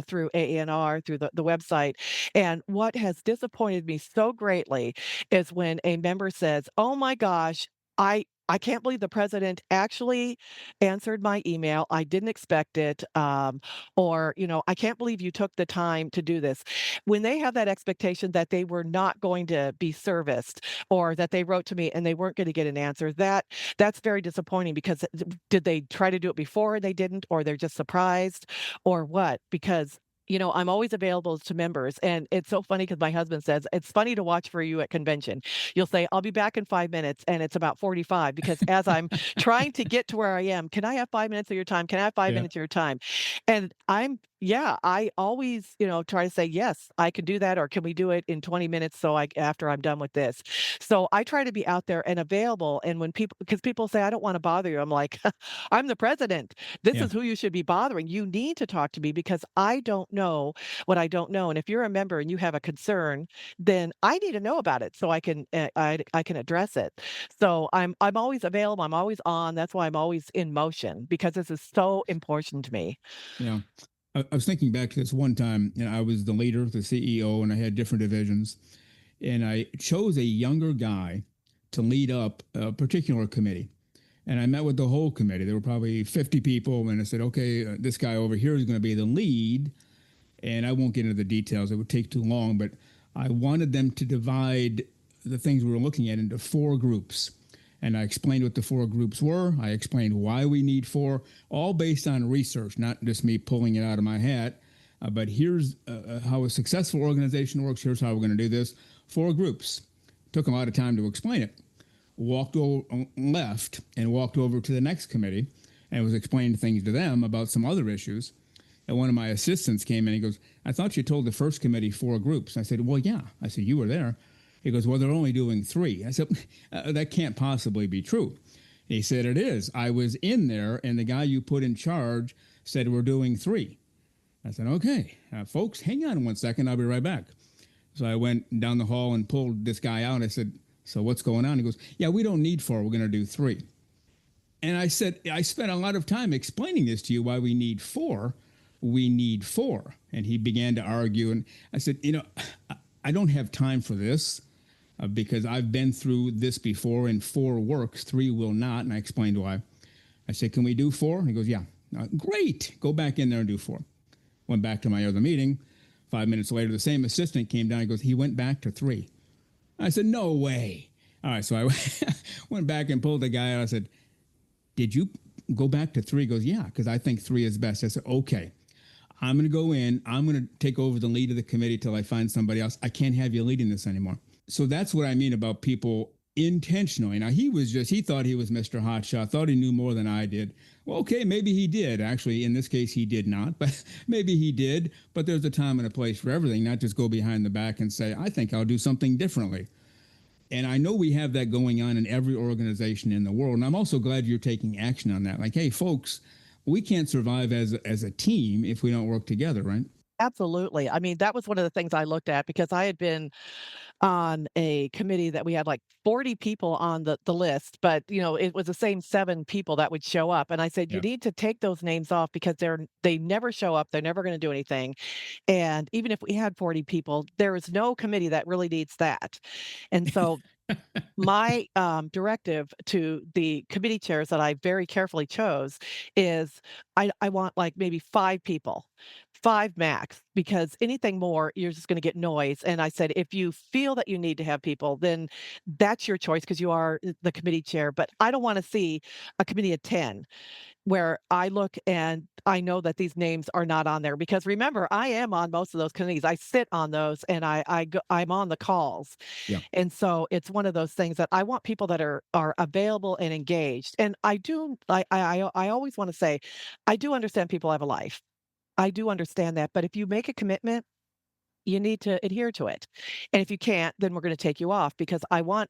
through AANR, through the website. And what has disappointed me so greatly is when a member says, "Oh my gosh, I can't believe the president actually answered my email. I didn't expect it." Or, "I can't believe you took the time to do this." When they have that expectation that they were not going to be serviced, or that they wrote to me and they weren't going to get an answer, that's very disappointing, because did they try to do it before and they didn't, or they're just surprised, or what? Because I'm always available to members. And it's so funny because my husband says, it's funny to watch for you at convention. You'll say, I'll be back in 5 minutes. And it's about 45, because as I'm trying to get to where I am, can I have 5 minutes of your time? Can I have five Yeah. minutes of your time? And I always, try to say, yes, I can do that. Or can we do it in 20 minutes? So after I'm done with this. So I try to be out there and available. And because people say, I don't want to bother you, I'm like, I'm the president. This Yeah. is who you should be bothering. You need to talk to me because I don't know what I don't know. And if you're a member and you have a concern, then I need to know about it so I can I can address it. So I'm always available. I'm always on. That's why I'm always in motion, because this is so important to me. Yeah. I was thinking back to this one time, I was the leader, the CEO, and I had different divisions. And I chose a younger guy to lead up a particular committee. And I met with the whole committee. There were probably 50 people, and I said, okay, this guy over here is going to be the lead. And I won't get into the details. It would take too long, but I wanted them to divide the things we were looking at into 4 groups. And I explained what the 4 groups were. I explained why we need 4, all based on research, not just me pulling it out of my hat. But here's how a successful organization works. Here's how we're going to do this. 4 groups. Took a lot of time to explain it. Left and walked over to the next committee and was explaining things to them about some other issues. And one of my assistants came in and he goes, I thought you told the first committee 4 groups. I said, well, yeah. I said, you were there. He goes, well, they're only doing 3. I said, that can't possibly be true. He said, it is. I was in there and the guy you put in charge said we're doing 3. I said, okay, folks, hang on one second. I'll be right back. So I went down the hall and pulled this guy out. I said, so what's going on? He goes, yeah, we don't need 4. We're going to do 3. And I said, I spent a lot of time explaining this to you, why we need 4. We need 4. And he began to argue. And I said, I don't have time for this because I've been through this before and 4 works, 3 will not. And I explained why. I said, can we do 4? And he goes, yeah. Great. Go back in there and do 4. Went back to my other meeting. 5 minutes later, the same assistant came down. He goes, he went back to 3. I said, no way. All right, so I went back and pulled the guy out. I said, did you go back to 3? He goes, yeah, because I think 3 is best. I said, okay, I'm going to go in. I'm going to take over the lead of the committee till I find somebody else. I can't have you leading this anymore. So that's what I mean about people intentionally. Now, he thought he was Mr. Hotshot, thought he knew more than I did. Well, okay, maybe he did. Actually, in this case, he did not, but maybe he did. But there's a time and a place for everything, not just go behind the back and say, I think I'll do something differently. And I know we have that going on in every organization in the world. And I'm also glad you're taking action on that. Like, hey, folks, we can't survive as a team if we don't work together, right? Absolutely. I mean, that was one of the things I looked at because I had been on a committee that we had like 40 people on the list, but it was the same 7 people that would show up. And I said, you need to take those names off because they never show up. They're never going to do anything. And even if we had 40 people, there is no committee that really needs that. And so my directive to the committee chairs that I very carefully chose is I want like maybe 5 people, 5 max, because anything more, you're just going to get noise. And I said, if you feel that you need to have people, then that's your choice because you are the committee chair. But I don't want to see a committee of 10 where I look and I know that these names are not on there because remember, I am on most of those committees. I sit on those and I'm on the calls. Yeah. And so it's one of those things that I want people that are available and engaged. And I always want to say, I do understand people have a life. I do understand that. But if you make a commitment, you need to adhere to it. And if you can't, then we're going to take you off because I want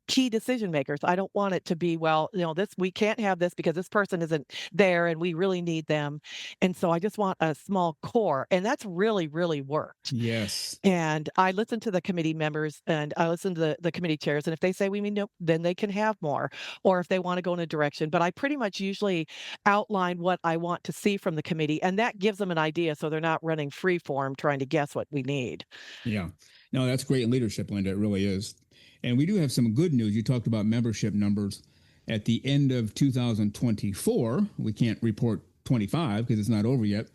key decision makers. I don't want it to be, well, we can't have this because this person isn't there and we really need them. And so I just want a small core. And that's really, really worked. Yes. And I listen to the committee members and I listen to the committee chairs. And if they say we mean no, then they can have more. Or if they want to go in a direction. But I pretty much usually outline what I want to see from the committee. And that gives them an idea so they're not running free form trying to guess what we need. Yeah. No, that's great leadership, Linda. It really is. And we do have some good news. You talked about membership numbers. At the end of 2024, we can't report 25 because it's not over yet.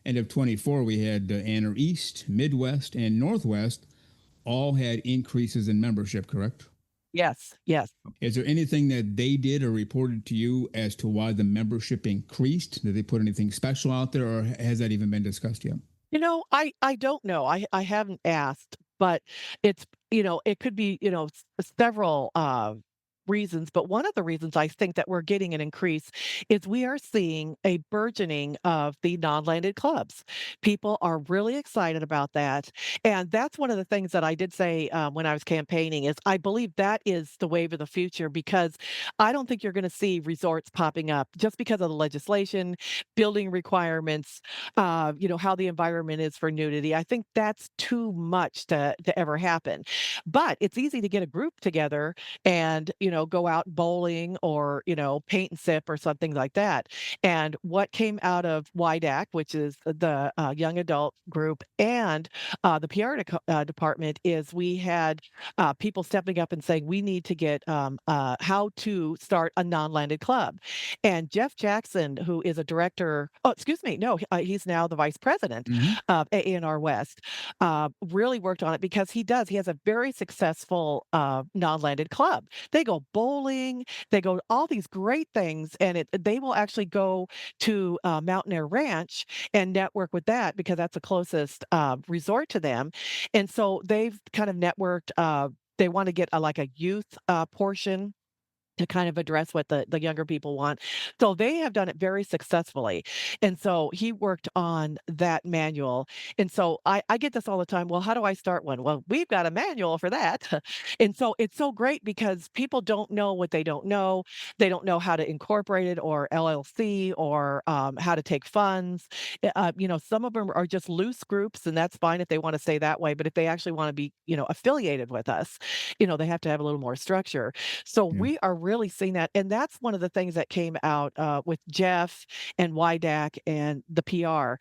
End of 24, we had AANR East, Midwest, and Northwest all had increases in membership, correct? Yes, yes. Is there anything that they did or reported to you as to why the membership increased? Did they put anything special out there, or has that even been discussed yet? I don't know. I haven't asked, but it's, it could be, several reasons. But one of the reasons I think that we're getting an increase is we are seeing a burgeoning of the non-landed clubs. People are really excited about that. And that's one of the things that I did say when I was campaigning is I believe that is the wave of the future because I don't think you're going to see resorts popping up just because of the legislation, building requirements, how the environment is for nudity. I think that's too much to ever happen. But it's easy to get a group together and, go out bowling or, paint and sip or something like that. And what came out of YDAC, which is the young adult group, and the PR department, is we had people stepping up and saying, we need to get how to start a non-landed club. And Jeff Jackson, who is a director, oh, excuse me, no, he's now the vice president of AANR West, really worked on it because he has a very successful non-landed club. They go bowling, they go all these great things, and they will actually go to Mountain Air Ranch and network with that because that's the closest resort to them. And so they've kind of networked. They want to get like a youth portion to kind of address what the younger people want. So they have done it very successfully. And so he worked on that manual. And so I get this all the time. Well, how do I start one? Well, we've got a manual for that. And so it's so great because people don't know what they don't know. They don't know how to incorporate it or LLC or how to take funds. Some of them are just loose groups, and that's fine if they want to stay that way. But if they actually want to be, affiliated with us, they have to have a little more structure. So Yeah. we are really seeing that. And that's one of the things that came out with Jeff and YDAC and the PR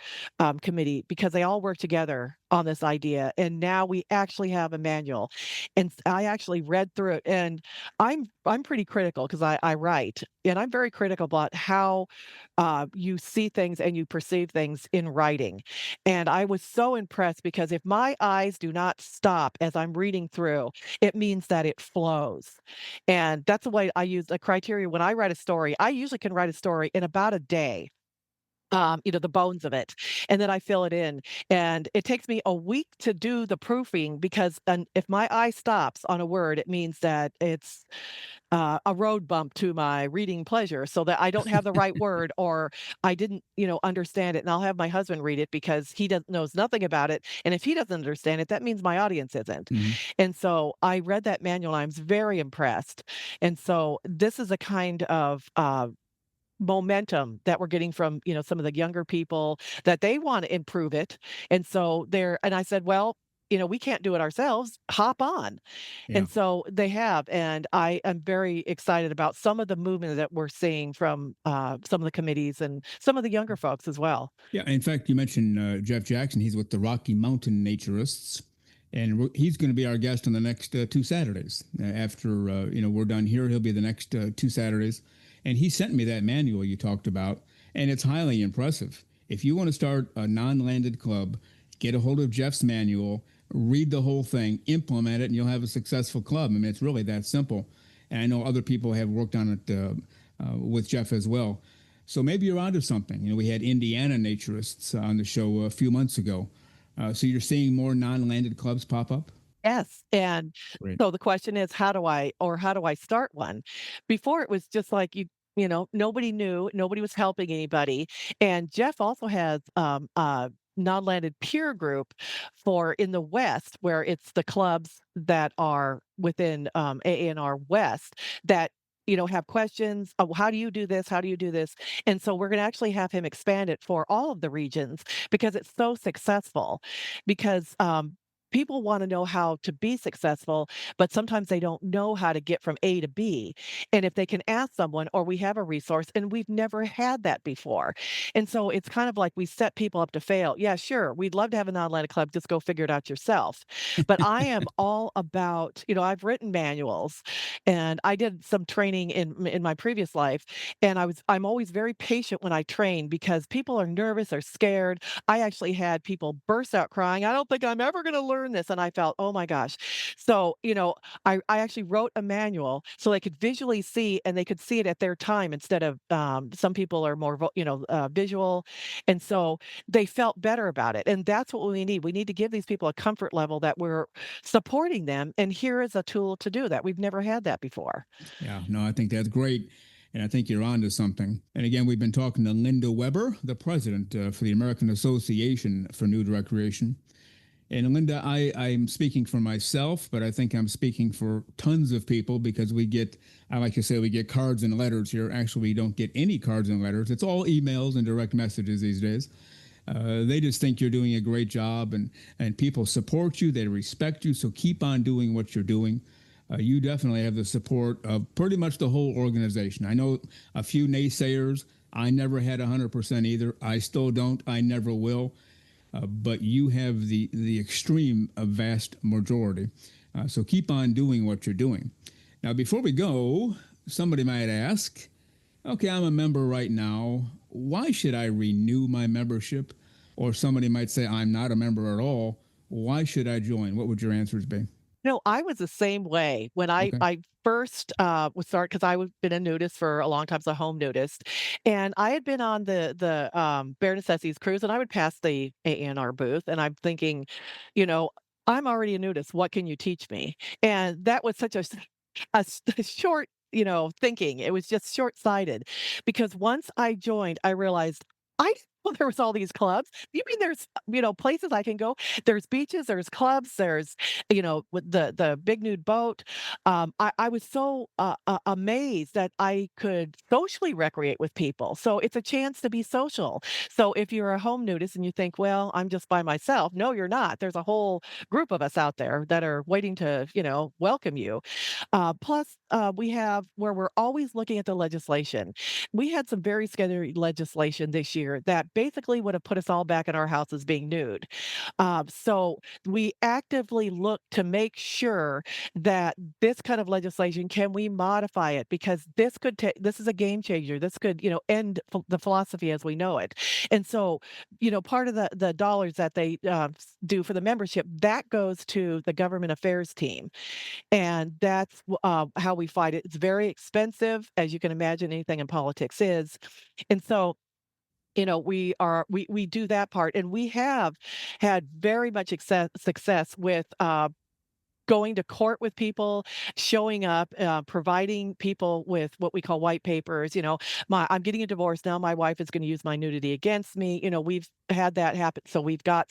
committee, because they all work together on this idea. And now we actually have a manual. And I actually read through it, and I'm pretty critical because I write, and I'm very critical about how you see things and you perceive things in writing. And I was so impressed because if my eyes do not stop as I'm reading through, it means that it flows. And that's the way I use the criteria when I write a story. I usually can write a story in about a day. The bones of it, and then I fill it in. And it takes me a week to do the proofing because if my eye stops on a word, it means that it's a road bump to my reading pleasure, so that I don't have the right word or I didn't, understand it. And I'll have my husband read it because he knows nothing about it. And if he doesn't understand it, that means my audience isn't. And so I read that manual. And I was very impressed. And so this is a kind of momentum that we're getting from some of the younger people that they want to improve it. And so and I said, well, we can't do it ourselves, hop on. Yeah. And so they have, and I am very excited about some of the movement that we're seeing from some of the committees and some of the younger folks as well. Yeah, in fact, you mentioned Jeff Jackson. He's with the Rocky Mountain Naturists, and he's going to be our guest on the next 2 Saturdays. After we're done here, he'll be the next 2 Saturdays. And he sent me that manual you talked about, and it's highly impressive. If you want to start a non-landed club, get a hold of Jeff's manual, read the whole thing, implement it, and you'll have a successful club. I mean, it's really that simple. And I know other people have worked on it with Jeff as well. So maybe you're onto something. We had Indiana Naturists on the show a few months ago. So you're seeing more non-landed clubs pop up? Yes. And Great. so the question is, how do I start one? Before, it was just like nobody knew, nobody was helping anybody. And Jeff also has a non-landed peer group for in the West, where it's the clubs that are within AANR West that have questions. Oh, how do you do this? How do you do this? And so we're going to actually have him expand it for all of the regions because it's so successful. Because people want to know how to be successful, but sometimes they don't know how to get from A to B. And if they can ask someone, or we have a resource, and we've never had that before. And so it's kind of like we set people up to fail. Yeah, sure, we'd love to have a non-landed club. Just go figure it out yourself. But I am all about, I've written manuals, and I did some training in my previous life. And I'm always very patient when I train because people are nervous or scared. I actually had people burst out crying. I don't think I'm ever going to learn this. And I felt, oh my gosh. So, I actually wrote a manual so they could visually see, and they could see it at their time instead of some people are more, visual. And so they felt better about it. And that's what we need. We need to give these people a comfort level that we're supporting them. And here is a tool to do that. We've never had that before. Yeah, no, I think that's great. And I think you're onto something. And again, we've been talking to Linda WEBER, the president for the American Association for Nude Recreation. And Linda, I'm speaking for myself, but I think I'm speaking for tons of people because I like to say we get cards and letters here. Actually, we don't get any cards and letters. It's all emails and direct messages these days. They just think you're doing a great job, and people support you. They respect you. So keep on doing what you're doing. you definitely have the support of pretty much the whole organization. I know a few naysayers. I never had 100% either. I still don't. I never will. But you have the extreme vast majority. So keep on doing what you're doing. Now, before we go, somebody might ask, okay, I'm a member right now. Why should I renew my membership? Or somebody might say, I'm not a member at all. Why should I join? What would your answers be? No, I was the same way when I Okay. I first was start because I have been a nudist for a long time, as a home nudist, and I had been on the Bare Necessities cruise, and I would pass the AANR booth, and I'm thinking, you know, I'm already a nudist. What can you teach me? And that was such a short, thinking. It was just short-sighted because once I joined, I realized I well, there was all these clubs. You mean there's, places I can go? There's beaches, there's clubs, there's, with the big nude boat. I was so amazed that I could socially recreate with people. So it's a chance to be social. So if you're a home nudist and you think, well, I'm just by myself, no, you're not. There's a whole group of us out there that are waiting to, welcome you. Plus, we have where we're always looking at the legislation. We had some very scary legislation this year that basically would have put us all back in our houses being nude. So we actively look to make sure that this kind of legislation, can we modify it? Because this is a game changer. This could, end the philosophy as we know it. And so, part of the dollars that they do for the membership, that goes to the government affairs team. And that's how we fight it. It's very expensive, as you can imagine, anything in politics is. And so, we do that part, and we have had very much success with going to court with people, showing up, providing people with what we call white papers. I'm getting a divorce now. My wife is going to use my nudity against me. We've had that happen. So we've got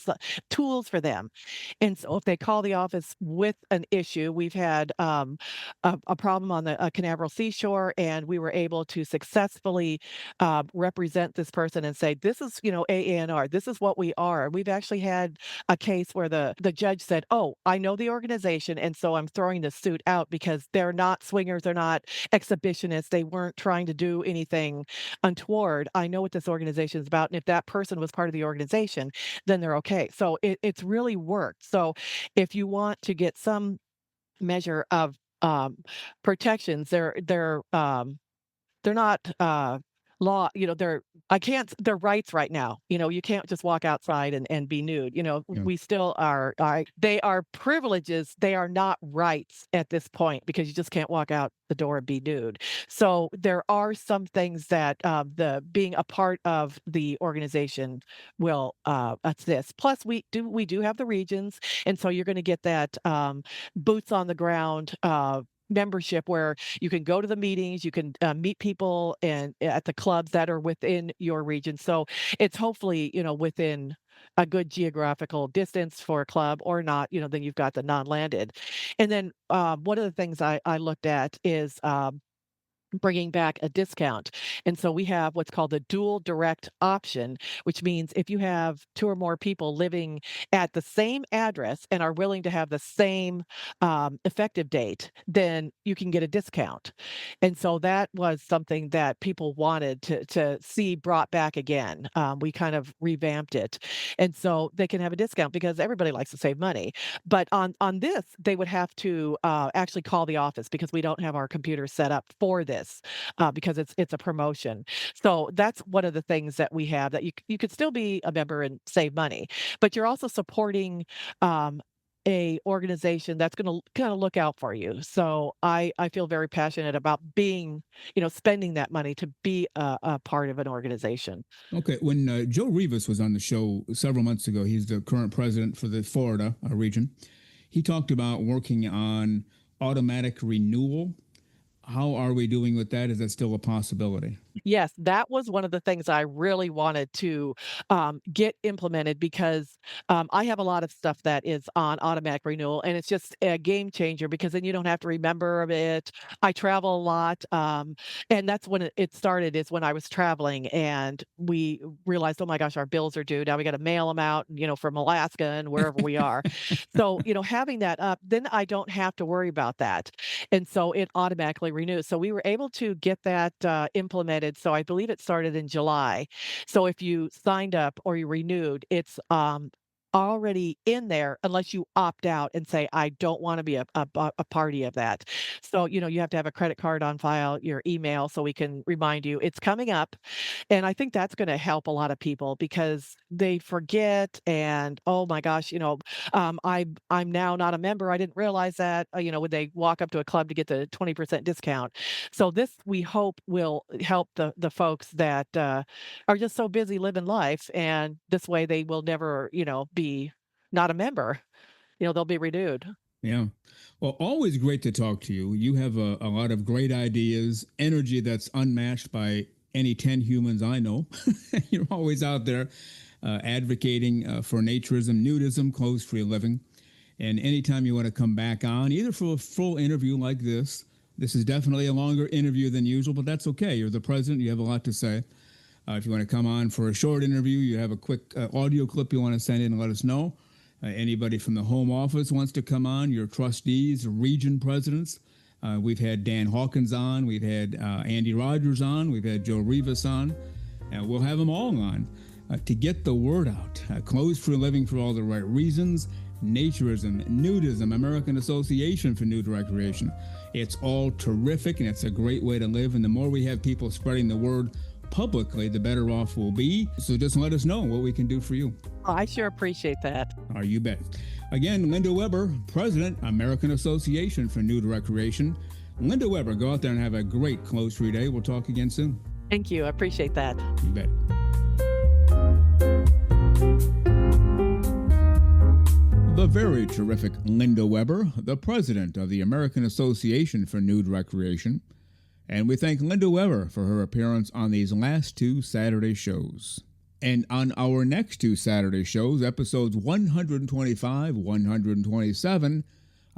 tools for them. And so if they call the office with an issue, we've had a problem on the Canaveral seashore, and we were able to successfully represent this person and say, this is, AANR, this is what we are. We've actually had a case where the judge said, oh, I know the organization, and so I'm throwing the suit out because they're not swingers, they're not exhibitionists, they weren't trying to do anything untoward. I know what this organization is about, and if that person was part of the organization, then they're okay. So it's really worked. So if you want to get some measure of protections, they're not law, they're rights right now. You can't just walk outside and be nude. Yeah. We still they are privileges. They are not rights at this point because you just can't walk out the door and be nude. So there are some things that the being a part of the organization will assist. Plus, we do have the regions, and so you're going to get that boots on the ground membership where you can go to the meetings, you can meet people and at the clubs that are within your region. So it's hopefully, within a good geographical distance for a club or not, then you've got the non-landed. And then one of the things I looked at is bringing back a discount. And so we have what's called the dual direct option, which means if you have two or more people living at the same address and are willing to have the same effective date, then you can get a discount. And so that was something that people wanted to see brought back again. We kind of revamped it. And so they can have a discount because everybody likes to save money. But on this, they would have to actually call the office because we don't have our computers set up for this because it's a promotion. So that's one of the things that we have that you could still be a member and save money, but you're also supporting a organization that's going to kind of look out for you. So I feel very passionate about being, spending that money to be a part of an organization. Okay. When Joe Rivas was on the show several months ago, he's the current president for the Florida region. He talked about working on automatic renewal. How are we doing with that? Is that still a possibility? Yes, that was one of the things I really wanted to get implemented because I have a lot of stuff that is on automatic renewal, and it's just a game changer because then you don't have to remember it. I travel a lot, and that's when it started. Is when I was traveling, and we realized, oh my gosh, our bills are due now. We got to mail them out, from Alaska and wherever we are. So having that up, then I don't have to worry about that. And so it automatically renews. So we were able to get that implemented. So I believe it started in July. So if you signed up or you renewed, it's already in there unless you opt out and say, I don't want to be a party of that. So, you have to have a credit card on file, your email, so we can remind you it's coming up. And I think that's going to help a lot of people because they forget and, oh my gosh, I'm now not a member. I didn't realize that, when they walk up to a club to get the 20% discount. So this, we hope, will help the folks that are just so busy living life. And this way they will never, be not a member. They'll be renewed. Yeah. Well, always great to talk to you. You have a lot of great ideas, energy that's unmatched by any 10 humans I know. You're always out there advocating for naturism, nudism, clothes-free living. And anytime you want to come back on, either for a full interview like this is definitely a longer interview than usual, but that's okay. You're the president. You have a lot to say. If you want to come on for a short interview, you have a quick audio clip you want to send in and let us know. Anybody from the home office wants to come on, your trustees, region presidents. We've had Dan Hawkins on. We've had Andy Rogers on. We've had Joe Rivas on. And we'll have them all on to get the word out. Clothes for living for all the right reasons. Naturism, nudism, American Association for Nude Recreation. It's all terrific, and it's a great way to live. And the more we have people spreading the word publicly, the better off we'll be. So just let us know what we can do for you. Oh, I sure appreciate that. Oh, you bet. Again, Linda WEBER, President, American Association for Nude Recreation. Linda WEBER, go out there and have a great clothes-free day. We'll talk again soon. Thank you. I appreciate that. You bet. The very terrific Linda WEBER, the President of the American Association for Nude Recreation. And we thank Linda WEBER for her appearance on these last two Saturday shows. And on our next two Saturday shows, episodes 125, 127,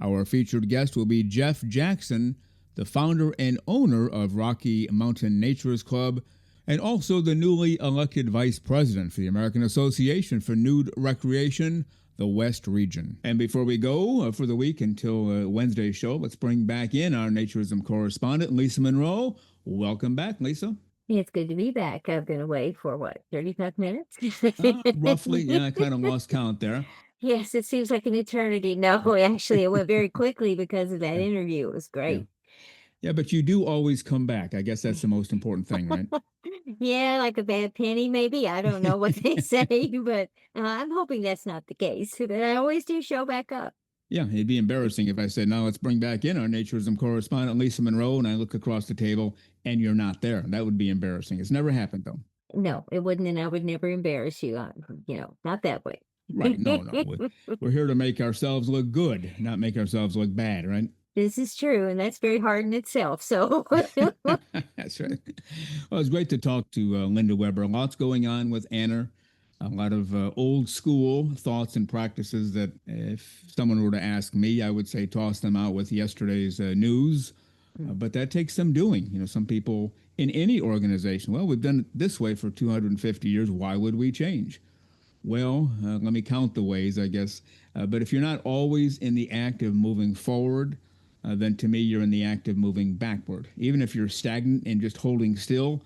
our featured guest will be Jeff Jackson, the founder and owner of Rocky Mountain Naturist Club, and also the newly elected vice president for the American Association for Nude Recreation, the West Region. And before we go for the week until Wednesday's show, let's bring back in our naturism correspondent, Lisa Monroe. Welcome back, Lisa. It's good to be back. I've been away for 35 minutes? Roughly. Yeah, I kind of lost count there. Yes, it seems like an eternity. No, actually, it went very quickly because of that interview. It was great. Yeah, but you do always come back. I guess that's the most important thing, right? Yeah, like a bad penny, maybe. I don't know what they say, but I'm hoping that's not the case. But I always do show back up. Yeah, it'd be embarrassing if I said, now let's bring back in our naturism correspondent, Lisa Monroe, and I look across the table and you're not there. That would be embarrassing. It's never happened, though. No, it wouldn't, and I would never embarrass you. Not that way. Right, no. We're here to make ourselves look good, not make ourselves look bad, right? This is true, and that's very hard in itself, so. That's right. Well, it's great to talk to Linda WEBER. Lots going on with AANR. A lot of old school thoughts and practices that if someone were to ask me, I would say toss them out with yesterday's news. But that takes some doing. Some people in any organization, well, we've done it this way for 250 years. Why would we change? Well, let me count the ways, I guess. But if you're not always in the act of moving forward, then to me, you're in the act of moving backward. Even if you're stagnant and just holding still,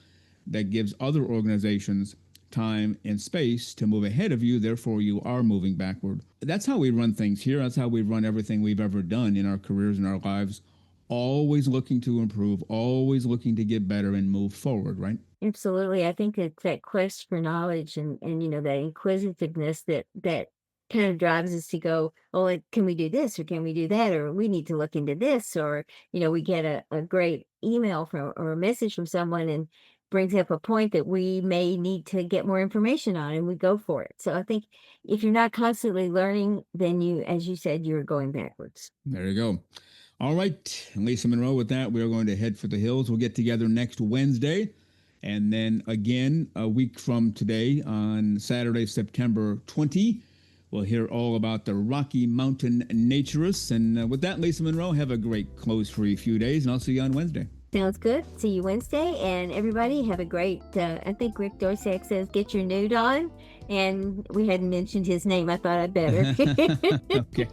that gives other organizations time and space to move ahead of you. Therefore, you are moving backward. That's how we run things here. That's how we run everything we've ever done in our careers and our lives. Always looking to improve, always looking to get better and move forward, right? Absolutely. I think it's that quest for knowledge and that inquisitiveness that kind of drives us to go, oh, can we do this or can we do that? Or we need to look into this. Or, we get a great email from or a message from someone and brings up a point that we may need to get more information on, and we go for it. So I think if you're not constantly learning, then you, as you said, you're going backwards. There you go. All right, Lisa Monroe, with that, we're going to head for the hills. We'll get together next Wednesday. And then again, a week from today, on Saturday, September 20, we'll hear all about the Rocky Mountain Naturists. And with that, Lisa Monroe, have a great clothes-free few days, and I'll see you on Wednesday. Sounds good. See you Wednesday. And everybody have a great, I think Rick Dorsack says, get your nude on. And we hadn't mentioned his name. I thought I'd better. Okay.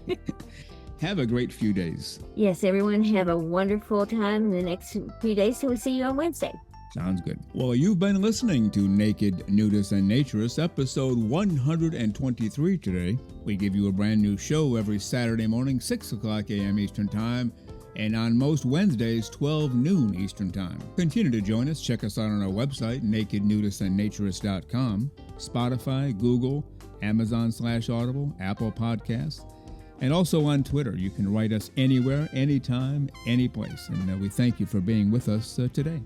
Have a great few days. Yes, everyone have a wonderful time in the next few days. So we'll see you on Wednesday. Sounds good. Well, you've been listening to Naked, Nudists, and Naturists, episode 123 today. We give you a brand new show every Saturday morning, 6 o'clock a.m. Eastern Time, and on most Wednesdays, 12 noon Eastern Time. Continue to join us. Check us out on our website, nakednudistandnaturist.com, Spotify, Google, Amazon/Audible, Apple Podcasts, and also on Twitter. You can write us anywhere, anytime, any place. And we thank you for being with us today.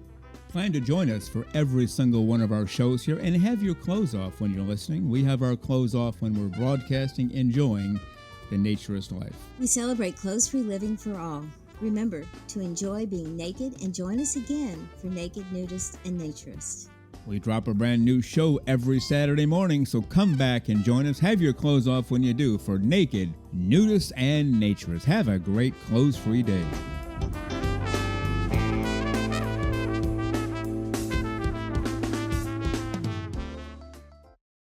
Plan to join us for every single one of our shows here and have your clothes off when you're listening. We have our clothes off when we're broadcasting, enjoying the naturist life. We celebrate clothes-free living for all. Remember to enjoy being naked and join us again for Naked, Nudist, and Naturist. We drop a brand new show every Saturday morning, so come back and join us. Have your clothes off when you do for Naked, Nudist, and Naturist. Have a great clothes-free day.